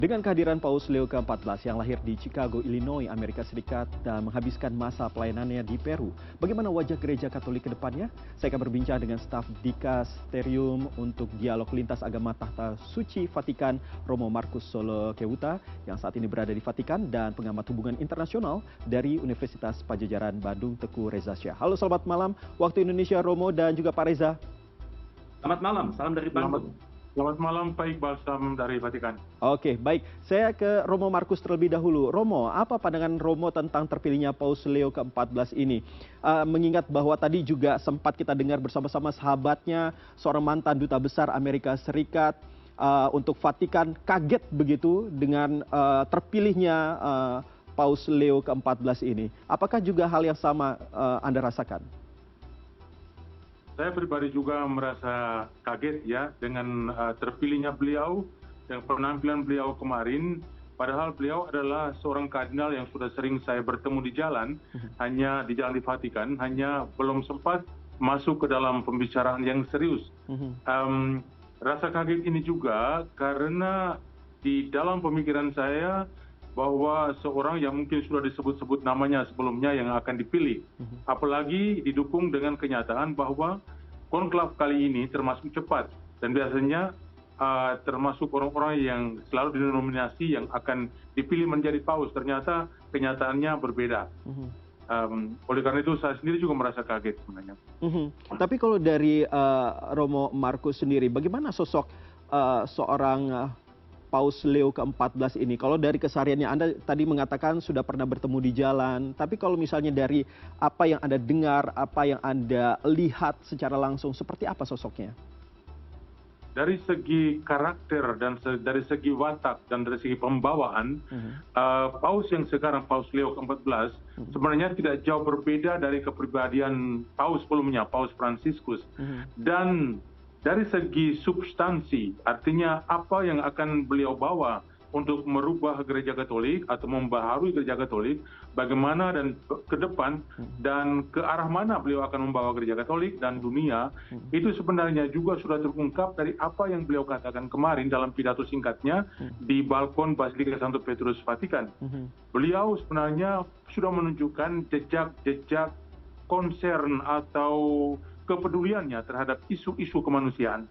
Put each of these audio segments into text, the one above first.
Dengan kehadiran Paus Leo ke-14 yang lahir di Chicago, Illinois, Amerika Serikat dan menghabiskan masa pelayanannya di Peru, bagaimana wajah gereja Katolik ke depannya? Saya akan berbincang dengan staf Dikasterium untuk Dialog Lintas Agama Tahta Suci Vatikan, Romo Markus Solo Kewuta, yang saat ini berada di Vatikan, dan pengamat hubungan internasional dari Universitas Padjadjaran Bandung, Teguh Reza Syah. Halo, selamat malam waktu Indonesia, Romo dan juga Pak Reza. Selamat malam, salam dari Bandung. Selamat malam, Pak Iqbal, salam dari Vatikan. Oke, baik. Saya ke Romo Markus terlebih dahulu. Romo, apa pandangan Romo tentang terpilihnya Paus Leo ke-14 ini? Mengingat bahwa tadi juga sempat kita dengar bersama-sama sahabatnya, seorang mantan duta besar Amerika Serikat untuk Vatikan, kaget begitu dengan terpilihnya Paus Leo ke-14 ini. Apakah juga hal yang sama Anda rasakan? Saya pribadi juga merasa kaget ya dengan terpilihnya beliau dan penampilan beliau kemarin. Padahal beliau adalah seorang kardinal yang sudah sering saya bertemu di jalan, hanya di jalan di Vatikan, hanya belum sempat masuk ke dalam pembicaraan yang serius. Rasa kaget ini juga karena di dalam pemikiran saya bahwa seorang yang mungkin sudah disebut-sebut namanya sebelumnya yang akan dipilih. Apalagi didukung dengan kenyataan bahwa konklav kali ini termasuk cepat. Dan biasanya termasuk orang-orang yang selalu dinominasi yang akan dipilih menjadi paus. Ternyata kenyataannya berbeda. Oleh karena itu saya sendiri juga merasa kaget sebenarnya. Tapi kalau dari Romo Markus sendiri, bagaimana sosok seorang Paus Leo ke-14 ini? Kalau dari kesehariannya, Anda tadi mengatakan sudah pernah bertemu di jalan, tapi kalau misalnya dari apa yang Anda dengar, apa yang Anda lihat secara langsung, seperti apa sosoknya? Dari segi karakter dan dari segi watak dan dari segi pembawaan, Paus yang sekarang, Paus Leo ke-14, sebenarnya tidak jauh berbeda dari kepribadian Paus sebelumnya, Paus Fransiskus. Dan dari segi substansi, artinya apa yang akan beliau bawa untuk merubah gereja Katolik atau membaharui gereja Katolik, bagaimana dan ke depan dan ke arah mana beliau akan membawa gereja Katolik dan dunia, itu sebenarnya juga sudah terungkap dari apa yang beliau katakan kemarin dalam pidato singkatnya di balkon Basilika Santo Petrus Vatikan. Beliau sebenarnya sudah menunjukkan jejak-jejak concern atau kepeduliannya terhadap isu-isu kemanusiaan,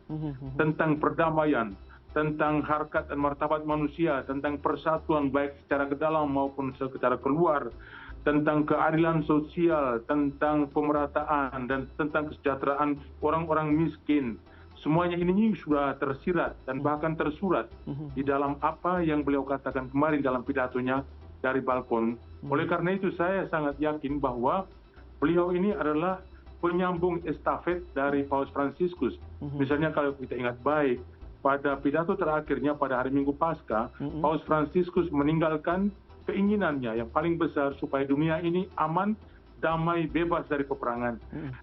tentang perdamaian, tentang harkat dan martabat manusia, tentang persatuan baik secara ke dalam maupun secara keluar, tentang keadilan sosial, tentang pemerataan, dan tentang kesejahteraan orang-orang miskin. Semuanya ini sudah tersirat dan bahkan tersurat di dalam apa yang beliau katakan kemarin dalam pidatonya dari balkon. Oleh karena itu saya sangat yakin bahwa beliau ini adalah penyambung estafet dari Paus Fransiskus. Misalnya kalau kita ingat baik, pada pidato terakhirnya pada hari Minggu Paskah, Paus Fransiskus meninggalkan keinginannya yang paling besar supaya dunia ini aman, damai, bebas dari peperangan.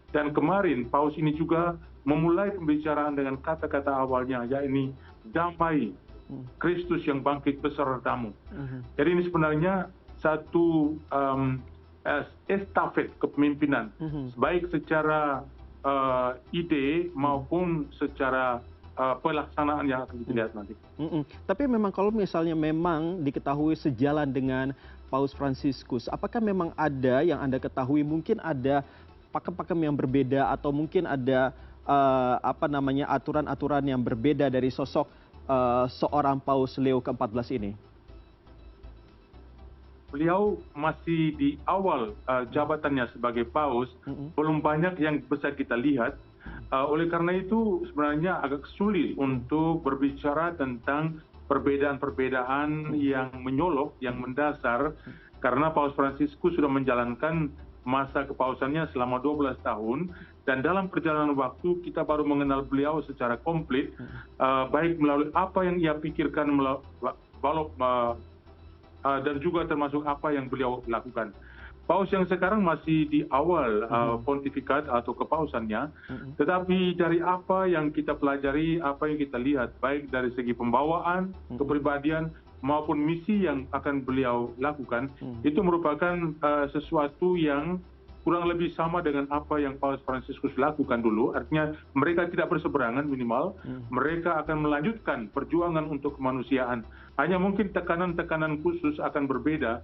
Dan kemarin Paus ini juga memulai pembicaraan dengan kata-kata awalnya, yakni damai, Kristus yang bangkit besertamu. Jadi ini sebenarnya satu estafet kepemimpinan, baik secara ide maupun secara pelaksanaan yang akan kita lihat nanti. Tapi memang kalau misalnya memang diketahui sejalan dengan Paus Fransiskus, apakah memang ada yang Anda ketahui mungkin ada pakem-pakem yang berbeda atau mungkin ada aturan-aturan yang berbeda dari sosok seorang Paus Leo ke-14 ini? Beliau masih di awal jabatannya sebagai paus, belum banyak yang bisa kita lihat. Oleh karena itu sebenarnya agak sulit untuk berbicara tentang perbedaan-perbedaan yang menyolok, yang mendasar, karena Paus Fransiskus sudah menjalankan masa kepausannya selama 12 tahun, dan dalam perjalanan waktu kita baru mengenal beliau secara komplit, baik melalui apa yang ia pikirkan, dan juga termasuk apa yang beliau lakukan. Paus yang sekarang masih di awal pontifikat atau kepausannya, tetapi dari apa yang kita pelajari, apa yang kita lihat, baik dari segi pembawaan, kepribadian, maupun misi yang akan beliau lakukan, itu merupakan sesuatu yang kurang lebih sama dengan apa yang Paus Fransiskus lakukan dulu. Artinya mereka tidak berseberangan minimal, mereka akan melanjutkan perjuangan untuk kemanusiaan. Hanya mungkin tekanan-tekanan khusus akan berbeda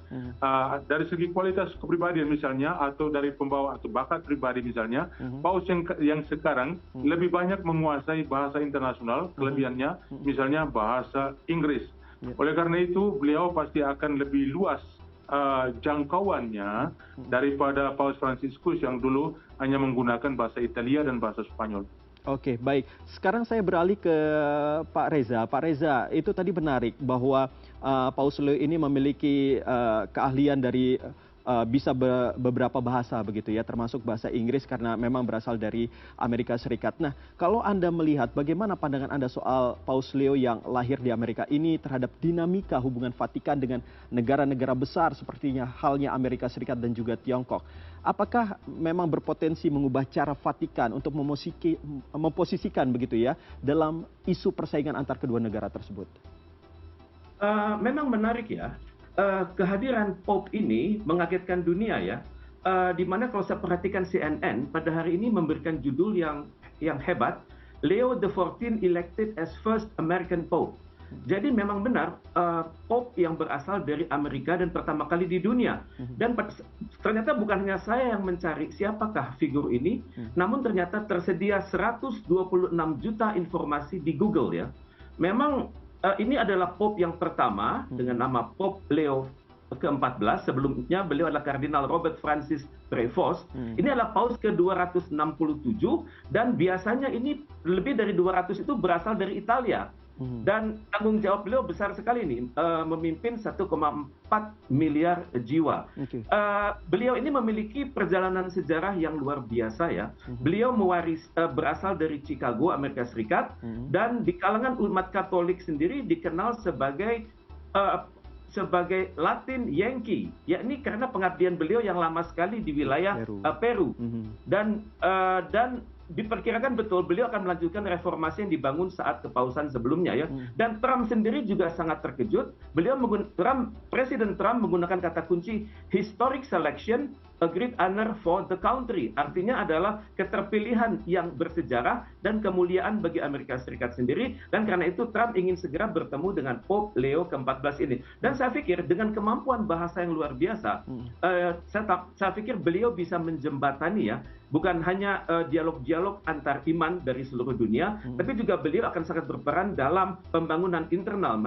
dari segi kualitas kepribadian misalnya, atau dari pembawa atau bakat pribadi misalnya. Paus yang sekarang lebih banyak menguasai bahasa internasional, kelebihannya misalnya bahasa Inggris. Oleh karena itu beliau pasti akan lebih luas jangkauannya daripada Paus Fransiskus yang dulu hanya menggunakan bahasa Italia dan bahasa Spanyol. Oke, baik. Sekarang saya beralih ke Pak Reza. Pak Reza, itu tadi menarik bahwa Paus Leo ini memiliki keahlian dari bisa beberapa bahasa begitu ya, termasuk bahasa Inggris karena memang berasal dari Amerika Serikat. Nah, kalau Anda melihat bagaimana pandangan Anda soal Paus Leo yang lahir di Amerika ini terhadap dinamika hubungan Vatikan dengan negara-negara besar sepertinya halnya Amerika Serikat dan juga Tiongkok. Apakah memang berpotensi mengubah cara Vatikan untuk memposisikan begitu ya dalam isu persaingan antar kedua negara tersebut? Memang menarik ya. Kehadiran Pope ini mengagetkan dunia ya. Di mana kalau saya perhatikan CNN pada hari ini memberikan judul yang hebat, Leo XIV elected as first American Pope. Jadi memang benar Pope yang berasal dari Amerika dan pertama kali di dunia. Dan ternyata bukan hanya saya yang mencari siapakah figur ini, namun ternyata tersedia 126 juta informasi di Google ya. Memang ini adalah Pope yang pertama dengan nama Pope Leo ke-14. Sebelumnya beliau adalah Kardinal Robert Francis Prevost. Ini adalah Paus ke-267 dan biasanya ini lebih dari 200 itu berasal dari Italia. Dan tanggung jawab beliau besar sekali nih, memimpin 1,4 miliar jiwa. Beliau ini memiliki perjalanan sejarah yang luar biasa ya. Beliau berasal dari Chicago, Amerika Serikat, dan di kalangan umat Katolik sendiri dikenal sebagai Latin Yankee, yakni karena pengabdian beliau yang lama sekali di wilayah Peru. Dan diperkirakan betul beliau akan melanjutkan reformasi yang dibangun saat kepausan sebelumnya ya. Dan Trump sendiri juga sangat terkejut. Presiden Trump menggunakan kata kunci historic selection, a great honor for the country. Artinya adalah keterpilihan yang bersejarah dan kemuliaan bagi Amerika Serikat sendiri. Dan karena itu Trump ingin segera bertemu dengan Pope Leo ke-14 ini. Dan saya pikir dengan kemampuan bahasa yang luar biasa, saya pikir beliau bisa menjembatani ya, bukan hanya dialog-dialog antar iman dari seluruh dunia, tapi juga beliau akan sangat berperan dalam pembangunan internal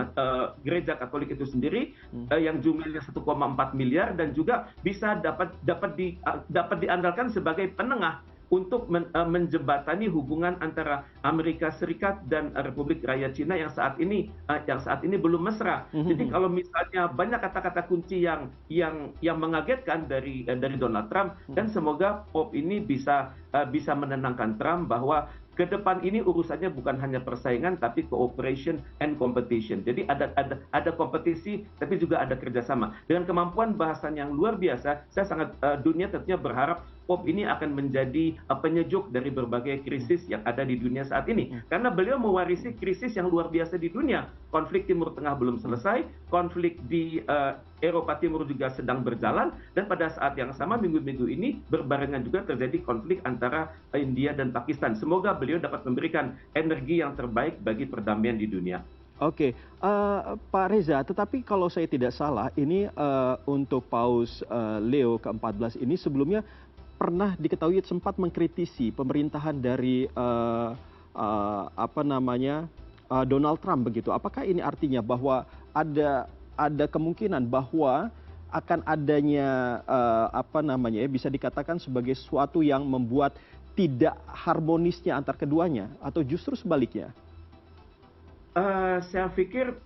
gereja Katolik itu sendiri yang jumlahnya 1,4 miliar dan juga bisa dapat diandalkan sebagai penengah untuk menjembatani hubungan antara Amerika Serikat dan Republik Rakyat Cina yang saat ini belum mesra. Jadi kalau misalnya banyak kata-kata kunci yang mengagetkan dari Donald Trump, dan semoga Pope ini bisa menenangkan Trump bahwa ke depan ini urusannya bukan hanya persaingan tapi cooperation and competition. Jadi ada kompetisi tapi juga ada kerjasama. Dengan kemampuan bahasanya yang luar biasa, dunia tentunya berharap Pope ini akan menjadi penyejuk dari berbagai krisis yang ada di dunia saat ini. Karena beliau mewarisi krisis yang luar biasa di dunia. Konflik Timur Tengah belum selesai, konflik di Eropa Timur juga sedang berjalan, dan pada saat yang sama minggu-minggu ini berbarengan juga terjadi konflik antara India dan Pakistan. Semoga beliau dapat memberikan energi yang terbaik bagi perdamaian di dunia. Oke, Pak Reza, tetapi kalau saya tidak salah, ini untuk Paus Leo ke-14 ini sebelumnya pernah diketahui sempat mengkritisi pemerintahan dari Donald Trump begitu. Apakah ini artinya bahwa ada kemungkinan bahwa akan adanya bisa dikatakan sebagai sesuatu yang membuat tidak harmonisnya antar keduanya, atau justru sebaliknya? Saya pikir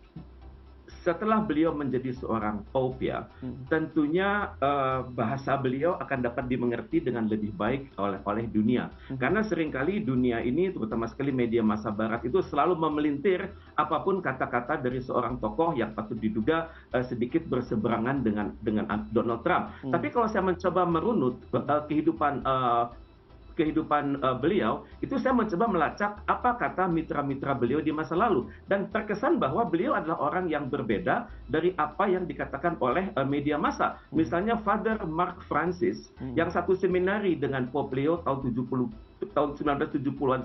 setelah beliau menjadi seorang Pope ya, tentunya bahasa beliau akan dapat dimengerti dengan lebih baik oleh dunia. Karena seringkali dunia ini, terutama sekali media massa barat itu selalu memelintir apapun kata-kata dari seorang tokoh yang patut diduga sedikit berseberangan dengan Donald Trump. Tapi kalau saya mencoba merunut kehidupan kehidupan beliau, itu saya mencoba melacak apa kata mitra-mitra beliau di masa lalu. Dan terkesan bahwa beliau adalah orang yang berbeda dari apa yang dikatakan oleh media massa. Misalnya Father Mark Francis, yang satu seminari dengan Pope Leo tahun 1970-an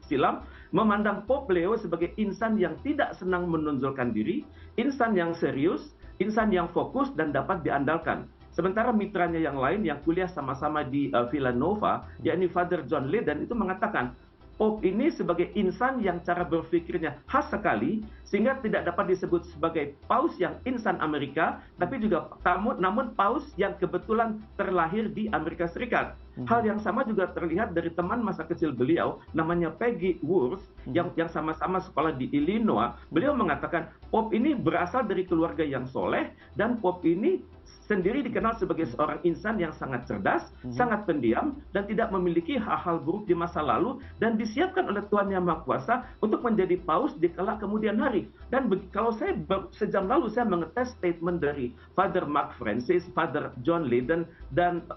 silam, memandang Pope Leo sebagai insan yang tidak senang menonjolkan diri, insan yang serius, insan yang fokus dan dapat diandalkan. Sementara mitranya yang lain yang kuliah sama-sama di Villanova, yakni Father John Leyden, itu mengatakan Pope ini sebagai insan yang cara berpikirnya khas sekali, sehingga tidak dapat disebut sebagai paus yang insan Amerika, tapi juga namun paus yang kebetulan terlahir di Amerika Serikat. Hal yang sama juga terlihat dari teman masa kecil beliau, namanya Peggy Wurst, yang sama-sama sekolah di Illinois. Beliau mengatakan Pope ini berasal dari keluarga yang soleh, dan Pope ini sendiri dikenal sebagai seorang insan yang sangat cerdas, sangat pendiam, dan tidak memiliki hal-hal buruk di masa lalu, dan disiapkan oleh Tuhan Yang Maha Kuasa untuk menjadi paus di kelak kemudian hari. Dan kalau saya sejam lalu saya mengetes statement dari Father Mark Francis, Father John Leyden, dan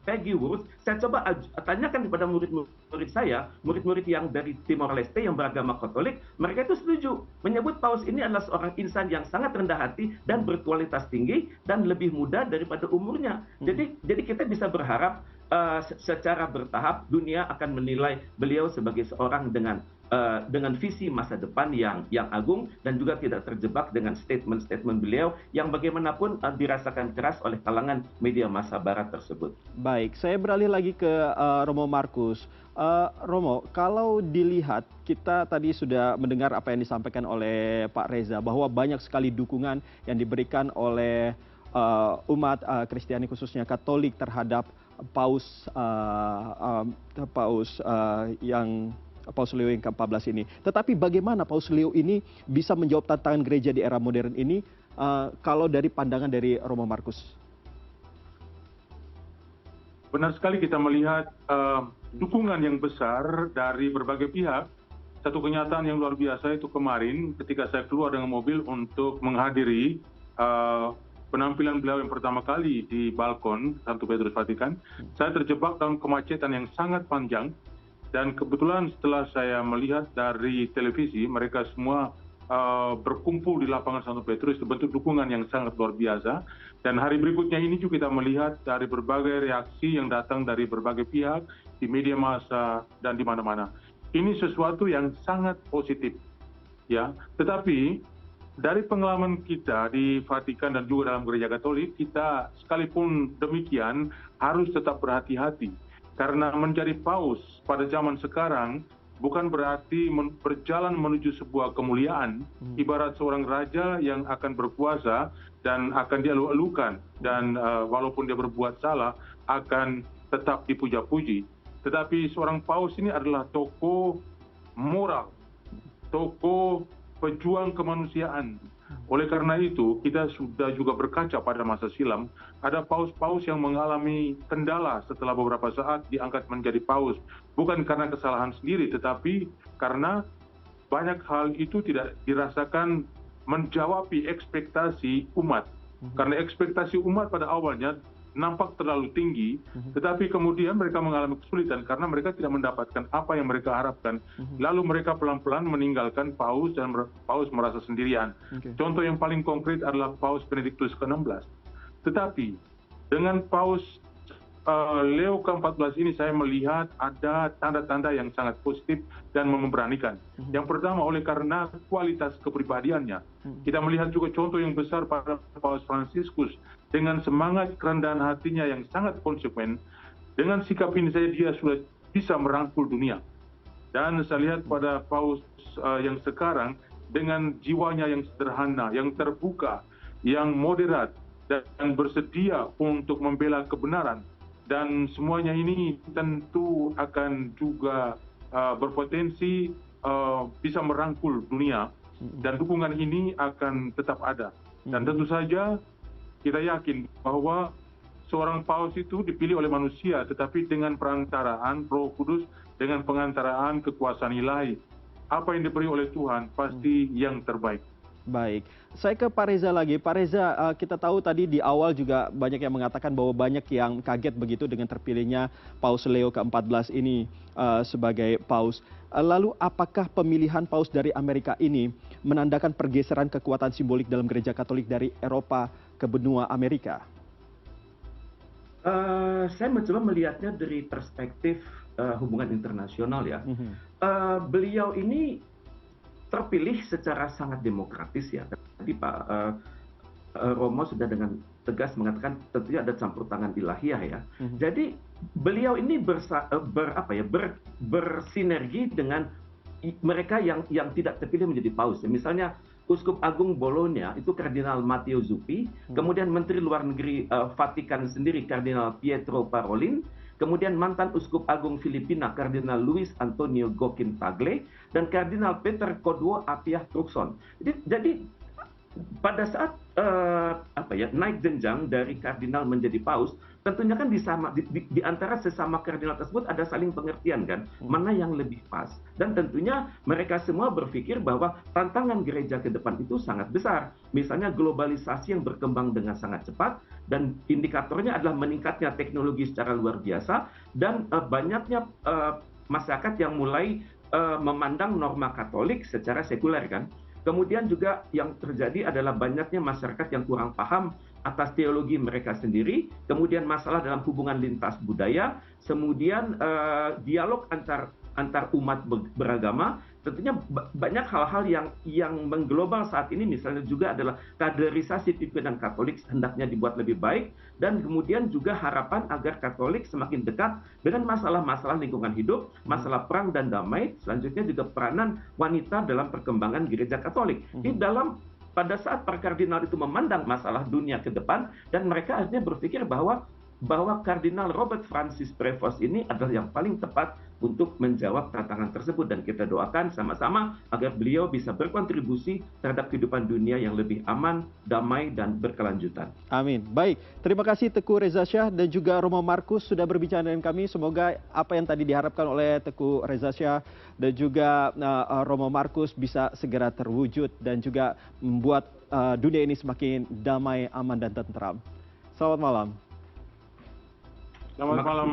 Peggy Wurst, saya coba tanyakan kepada murid-murid saya, murid-murid yang dari Timor Leste yang beragama Katolik, mereka itu setuju menyebut paus ini adalah seorang insan yang sangat rendah hati dan berkualitas tinggi dan lebih muda daripada umurnya. Jadi kita bisa berharap secara bertahap dunia akan menilai beliau sebagai seorang dengan visi masa depan yang agung, dan juga tidak terjebak dengan statement-statement beliau yang bagaimanapun dirasakan keras oleh kalangan media massa barat tersebut. Baik, saya beralih lagi ke Romo Markus. Romo, kalau dilihat, kita tadi sudah mendengar apa yang disampaikan oleh Pak Reza, bahwa banyak sekali dukungan yang diberikan oleh umat Kristiani khususnya Katolik terhadap Paus Leo yang ke-14 ini. Tetapi bagaimana Paus Leo ini bisa menjawab tantangan gereja di era modern ini kalau dari pandangan dari Romo Markus? Benar sekali kita melihat dukungan yang besar dari berbagai pihak. Satu kenyataan yang luar biasa itu kemarin ketika saya keluar dengan mobil untuk menghadiri penampilan beliau yang pertama kali di balkon Santo Petrus Vatikan, saya terjebak dalam kemacetan yang sangat panjang. Dan kebetulan setelah saya melihat dari televisi, mereka semua berkumpul di lapangan Santo Petrus, itu bentuk dukungan yang sangat luar biasa. Dan hari berikutnya ini juga kita melihat dari berbagai reaksi yang datang dari berbagai pihak, di media massa dan di mana-mana. Ini sesuatu yang sangat positif, ya. Tetapi dari pengalaman kita di Vatikan dan juga dalam Gereja Katolik, kita sekalipun demikian harus tetap berhati-hati. Karena menjadi paus pada zaman sekarang bukan berarti berjalan menuju sebuah kemuliaan, ibarat seorang raja yang akan berkuasa dan akan dielu-elukan, dan walaupun dia berbuat salah akan tetap dipuja-puji. Tetapi seorang paus ini adalah tokoh moral, tokoh pejuang kemanusiaan. Oleh karena itu, kita sudah juga berkaca pada masa silam, ada paus-paus yang mengalami kendala setelah beberapa saat diangkat menjadi paus. Bukan karena kesalahan sendiri, tetapi karena banyak hal itu tidak dirasakan menjawabi ekspektasi umat. Karena ekspektasi umat pada awalnya nampak terlalu tinggi, tetapi kemudian mereka mengalami kesulitan karena mereka tidak mendapatkan apa yang mereka harapkan. Lalu mereka pelan-pelan meninggalkan paus dan paus merasa sendirian. Contoh yang paling konkret adalah Paus Benediktus ke-16. Tetapi dengan Paus Leo ke-14 ini saya melihat ada tanda-tanda yang sangat positif dan memberanikan. Yang pertama oleh karena kualitas kepribadiannya. Kita melihat juga contoh yang besar pada Paus Fransiskus dengan semangat kerendahan hatinya yang sangat konsekuen. Dengan sikap ini saja dia sudah bisa merangkul dunia. Dan saya lihat pada Paus yang sekarang dengan jiwanya yang sederhana, yang terbuka, yang moderat, dan bersedia untuk membela kebenaran. Dan semuanya ini tentu akan juga berpotensi bisa merangkul dunia, dan dukungan ini akan tetap ada. Dan tentu saja kita yakin bahwa seorang paus itu dipilih oleh manusia, tetapi dengan perantaraan Roh Kudus, dengan pengantaraan kekuasaan ilahi. Apa yang diberi oleh Tuhan pasti yang terbaik. Baik, saya ke Pak Reza lagi. Pak Reza, kita tahu tadi di awal juga banyak yang mengatakan bahwa banyak yang kaget begitu dengan terpilihnya Paus Leo ke-14 ini sebagai Paus. Lalu apakah pemilihan Paus dari Amerika ini menandakan pergeseran kekuatan simbolik dalam gereja Katolik dari Eropa ke benua Amerika? Saya mencoba melihatnya dari perspektif hubungan internasional ya. Beliau ini terpilih secara sangat demokratis ya. Tadi Pak Romo sudah dengan tegas mengatakan tentunya ada campur tangan ilahiyah ya. Jadi beliau ini bersinergi dengan mereka yang tidak terpilih menjadi paus. Misalnya Uskup Agung Bologna itu Kardinal Matteo Zuppi, kemudian Menteri Luar Negeri Vatikan sendiri Kardinal Pietro Parolin, kemudian mantan Uskup Agung Filipina Kardinal Luis Antonio Gokin Tagle, dan Kardinal Peter Kodwo Apiah Truxon. Jadi pada saat naik jenjang dari kardinal menjadi paus, tentunya kan di antara sesama kardinal tersebut ada saling pengertian kan, mana yang lebih pas. Dan tentunya mereka semua berpikir bahwa tantangan gereja ke depan itu sangat besar. Misalnya globalisasi yang berkembang dengan sangat cepat, dan indikatornya adalah meningkatnya teknologi secara luar biasa, dan banyaknya masyarakat yang mulai memandang norma Katolik secara sekuler kan. Kemudian juga yang terjadi adalah banyaknya masyarakat yang kurang paham atas teologi mereka sendiri, kemudian masalah dalam hubungan lintas budaya, kemudian dialog antar umat beragama. Tentunya banyak hal-hal yang mengglobal saat ini, misalnya juga adalah kaderisasi pimpinan Katolik hendaknya dibuat lebih baik, dan kemudian juga harapan agar Katolik semakin dekat dengan masalah-masalah lingkungan hidup, masalah perang dan damai, selanjutnya juga peranan wanita dalam perkembangan gereja Katolik. Pada saat para kardinal itu memandang masalah dunia ke depan, dan mereka akhirnya berpikir bahwa Kardinal Robert Francis Prevost ini adalah yang paling tepat untuk menjawab tantangan tersebut, dan kita doakan sama-sama agar beliau bisa berkontribusi terhadap kehidupan dunia yang lebih aman, damai, dan berkelanjutan. Amin. Baik, terima kasih Teguh Reza Syah dan juga Romo Markus sudah berbicara dengan kami. Semoga apa yang tadi diharapkan oleh Teguh Reza Syah dan juga Romo Markus bisa segera terwujud dan juga membuat dunia ini semakin damai, aman, dan tentram. Selamat malam. Selamat malam.